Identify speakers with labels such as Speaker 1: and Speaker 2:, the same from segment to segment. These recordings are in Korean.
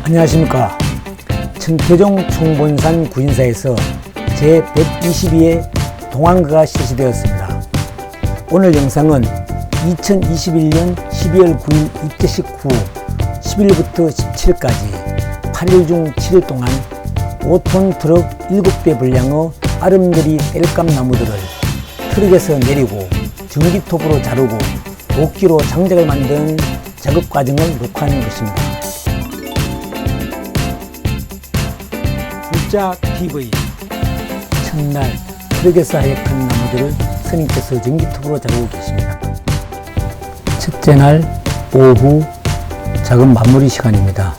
Speaker 1: 안녕하십니까. 청태종 총본산 구인사에서 제122회 동안거가 실시되었습니다. 오늘 영상은 2021년 12월 9일 입제식 후 10일부터 17일까지 8일 중 7일 동안 5톤 트럭 7대 분량의 아름드리 땔감 나무들을 트럭에서 내리고 전기톱으로 자르고 도끼로 장작을 만드는 작업 과정을 녹화하는 것입니다. 불자TV. 첫날 트럭에서 하역한 나무들을 스님께서 전기톱으로 자르고 계십니다. 첫째 날 오후 작업 마무리 시간입니다.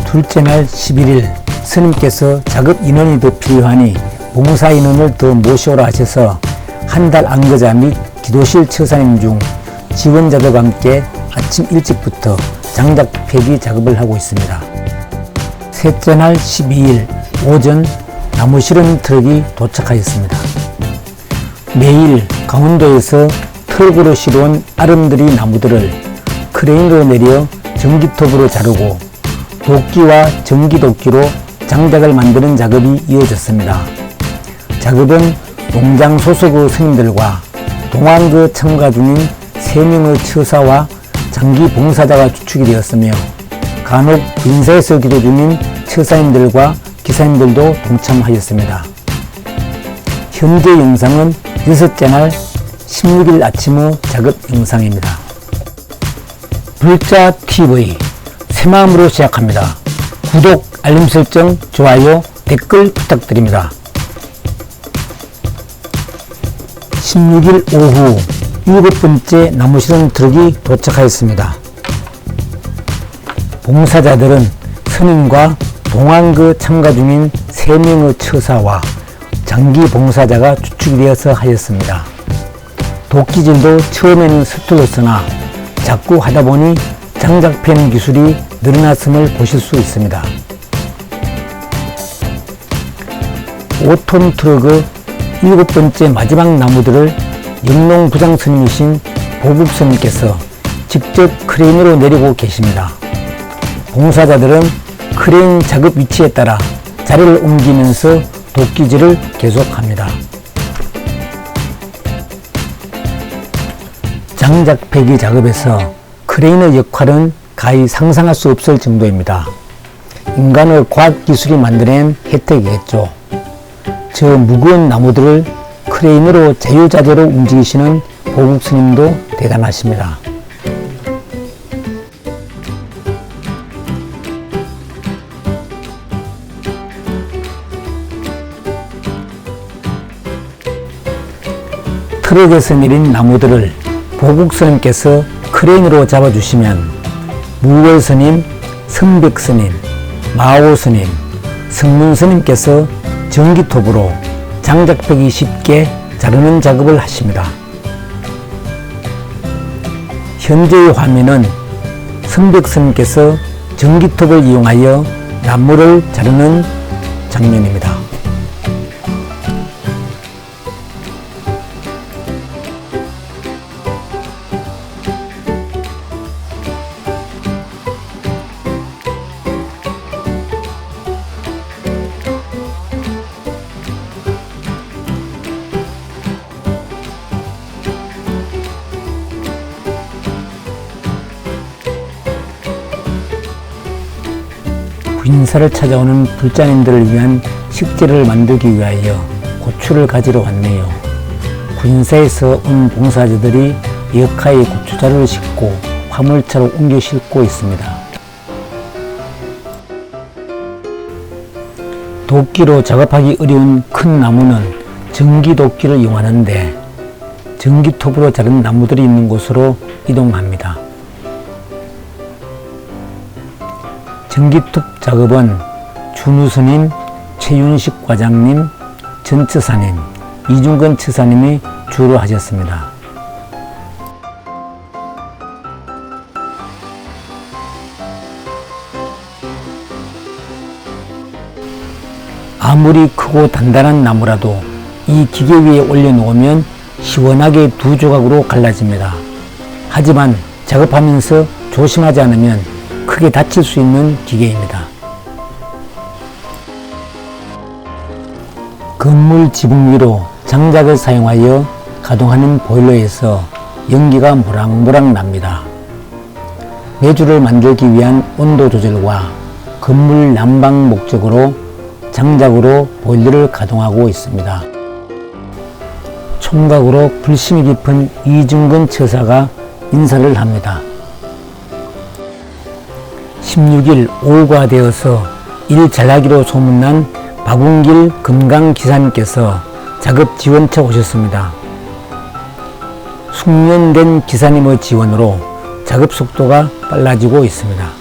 Speaker 1: 둘째 날 11일 스님께서 작업 인원이 더 필요하니 봉사 인원을 더 모셔오라 하셔서 한 달 안거자 및 기도실 처사님 중 지원자들과 함께 아침 일찍부터 장작 폐기 작업을 하고 있습니다. 셋째 날 12일 오전 나무 실은 트럭이 도착하였습니다. 매일 강원도에서 트럭으로 실어온 아름드리 나무들을 크레인으로 내려 전기톱으로 자르고 도끼와 전기도끼로 장작을 만드는 작업이 이어졌습니다. 작업은 농장 소속의 스님들과 동안거 참가 중인 3명의 처사와 장기 봉사자가 주축이 되었으며 간혹 구인사에서 기도 중인 처사님들과 기사님들도 동참하였습니다. 현재 영상은 6째 날 16일 아침의 작업 영상입니다. 불자TV 새마음으로 시작합니다. 구독, 알림 설정, 좋아요, 댓글 부탁드립니다. 16일 오후 7번째 나무 실은 트럭이 도착하였습니다. 봉사자들은 스님과 동안거 참가 중인 3명의 처사와 장기 봉사자가 주축이 되어서 하였습니다. 도끼질도 처음에는 서툴렀으나 자꾸 하다 보니 장작 패는 기술이 늘어났음을 보실 수 있습니다. 5톤 트럭의 7번째 마지막 나무들을 영농 부장 스님이신 보국 스님께서 직접 크레인으로 내리고 계십니다. 봉사자들은 크레인 작업 위치에 따라 자리를 옮기면서 도끼질을 계속합니다. 장작 폐기 작업에서 크레인의 역할은 가히 상상할 수 없을 정도입니다. 인간의 과학기술이 만들어낸 혜택이겠죠. 저 무거운 나무들을 크레인으로 자유자재로 움직이시는 보국 스님도 대단하십니다. 트럭에서 내린 나무들을 보국 스님께서 크레인으로 잡아주시면 무월 스님, 성백 스님, 마오 스님, 성문 스님께서 전기톱으로 장작 펴기 쉽게 자르는 작업을 하십니다. 현재의 화면은 성백 스님께서 전기톱을 이용하여 나무를 자르는 장면입니다. 구인사를 찾아오는 불자님들을 위한 식재를 만들기 위하여 고추를 가지러 왔네요. 구인사에서 온 봉사자들이 역하의 고추자루를 싣고 화물차로 옮겨 싣고 있습니다. 도끼로 작업하기 어려운 큰 나무는 전기도끼를 이용하는데 전기톱으로 자른 나무들이 있는 곳으로 이동합니다. 전기톱 작업은 준우스님, 최윤식 과장님, 전처사님, 이중근 처사님이 주로 하셨습니다. 아무리 크고 단단한 나무라도 이 기계 위에 올려놓으면 시원하게 두 조각으로 갈라집니다. 하지만 작업하면서 조심하지 않으면 크게 다칠 수 있는 기계입니다. 건물 지붕 위로 장작을 사용하여 가동하는 보일러에서 연기가 모락모락 납니다. 내주를 만들기 위한 온도 조절과 건물 난방 목적으로 장작으로 보일러를 가동하고 있습니다. 총각으로 불심이 깊은 이중근 처사가 인사를 합니다. 16일 오후가 되어서 일 잘하기로 소문난 박운길 금강기사님께서 작업 지원차 오셨습니다. 숙련된 기사님의 지원으로 작업 속도가 빨라지고 있습니다.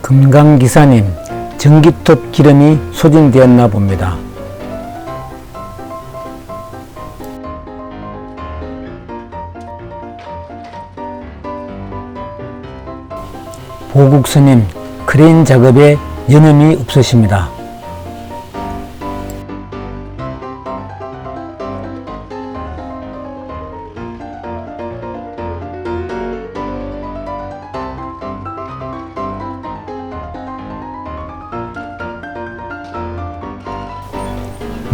Speaker 1: 금강기사님, 전기톱 기름이 소진되었나 봅니다. 보국스님, 크레인 작업에 여념이 없으십니다.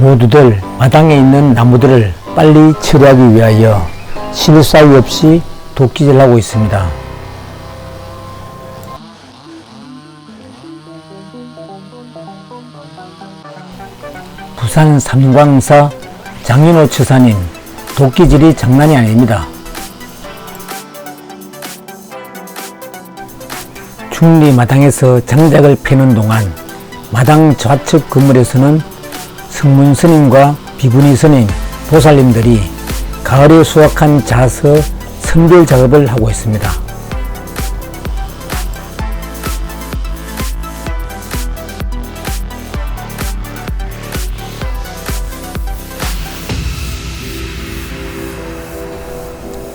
Speaker 1: 모두들 마당에 있는 나무들을 빨리 처리하기 위하여 쉴 사이 없이 도끼질하고 있습니다. 부산 삼광사 장윤호 처사님, 도끼질이 장난이 아닙니다. 충리 마당에서 장작을 패는 동안 마당 좌측 건물에서는 성문 스님과 비구니 스님, 보살님들이 가을에 수확한 자서 선별 작업을 하고 있습니다.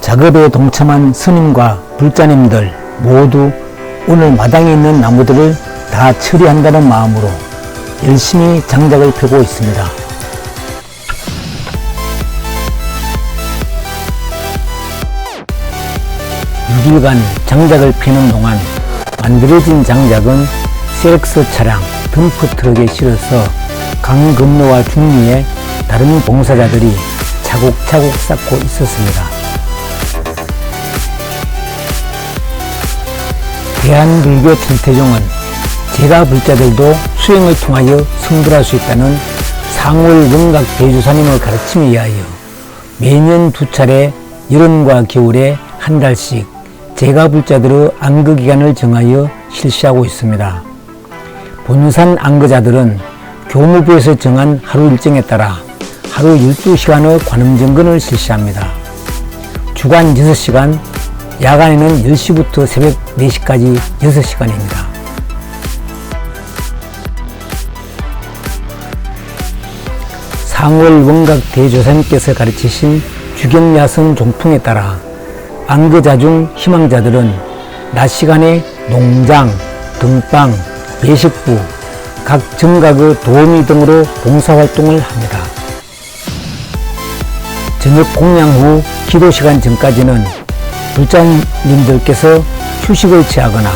Speaker 1: 작업에 동참한 스님과 불자님들 모두 오늘 마당에 있는 나무들을 다 처리한다는 마음으로 열심히 장작을 펴고 있습니다. (6일간) 장작을 피는 동안 만들어진 장작은 셀렉스 차량, 덤프트럭에 실어서 강 건너와 중리에 다른 봉사자들이 차곡차곡 쌓고 있었습니다. 대한불교 천태종은 제가 불자들도 수행을 통하여 성불할 수 있다는 상월 원각 대주사님의 가르침에 의하여 매년 2차례 여름과 겨울에 한 달씩 제가 불자들의 안거기간을 정하여 실시하고 있습니다. 본산 안거자들은 교무부에서 정한 하루 일정에 따라 하루 12시간의 관음정근을 실시합니다. 주간 6시간, 야간에는 10시부터 새벽 4시까지 6시간입니다. 상월 원각 대조사님께서 가르치신 주경야성 종풍에 따라 안거자 중 희망자들은 낮 시간에 농장, 등방, 배식부, 각 정각의 도우미 등으로 봉사활동을 합니다. 저녁 공양 후 기도시간 전까지는 불자님들께서 휴식을 취하거나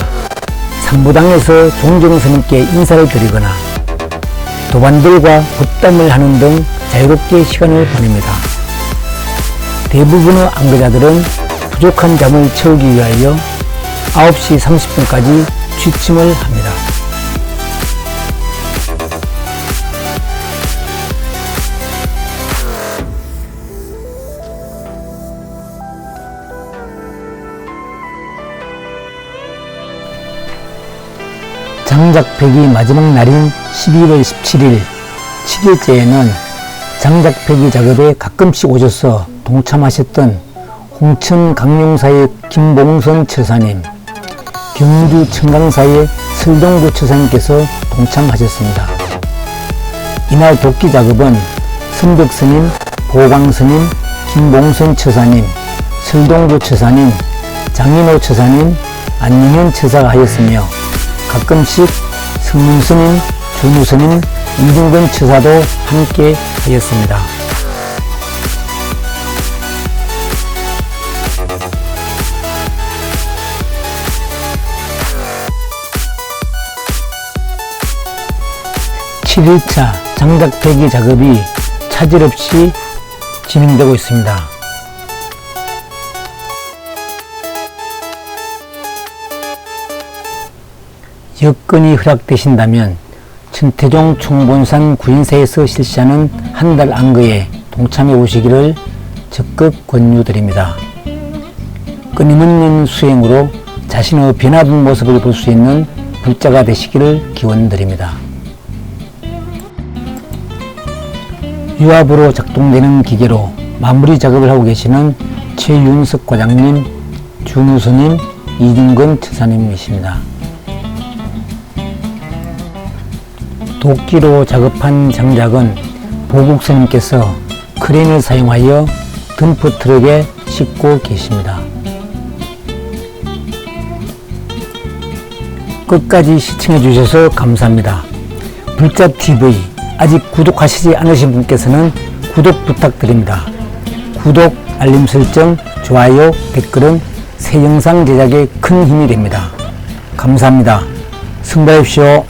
Speaker 1: 상부당에서 종정스님께 인사를 드리거나 도반들과 붓담을 하는 등 자유롭게 시간을 보냅니다. 대부분의 안거자들은 부족한 잠을 채우기 위하여 9시 30분까지 취침을 합니다. 장작 폐기 마지막 날인 12월 17일 7일째에는 장작 폐기 작업에 가끔씩 오셔서 동참하셨던 홍천 강용사의 김봉선 처사님, 경주 청강사의 설동구 처사님께서 동참하셨습니다. 이날 도끼 작업은 선벽스님, 보광스님, 김봉선 처사님, 설동구 처사님, 장인호 처사님, 안영현 처사가 하였으며 가끔씩 성문스님, 준우스님, 이중근 처사도 함께 하였습니다. (7일차) 장작 폐기 작업이 차질 없이 진행되고 있습니다. 여건이 허락되신다면 천태종 총본산 구인사에서 실시하는 한 달 안거에 동참해 오시기를 적극 권유드립니다. 끊임없는 수행으로 자신의 변화된 모습을 볼 수 있는 불자가 되시기를 기원드립니다. 유압으로 작동되는 기계로 마무리 작업을 하고 계시는 최윤석 과장님, 준우스님, 이중근 처사님이십니다. 도끼로 작업한 장작은 보국스님께서 크레인을 사용하여 덤프트럭에 싣고 계십니다. 끝까지 시청해 주셔서 감사합니다. 불자TV 아직 구독하시지 않으신 분께서는 구독 부탁드립니다. 구독, 알림 설정, 좋아요, 댓글은 새 영상 제작에 큰 힘이 됩니다. 감사합니다. 승부하십시오.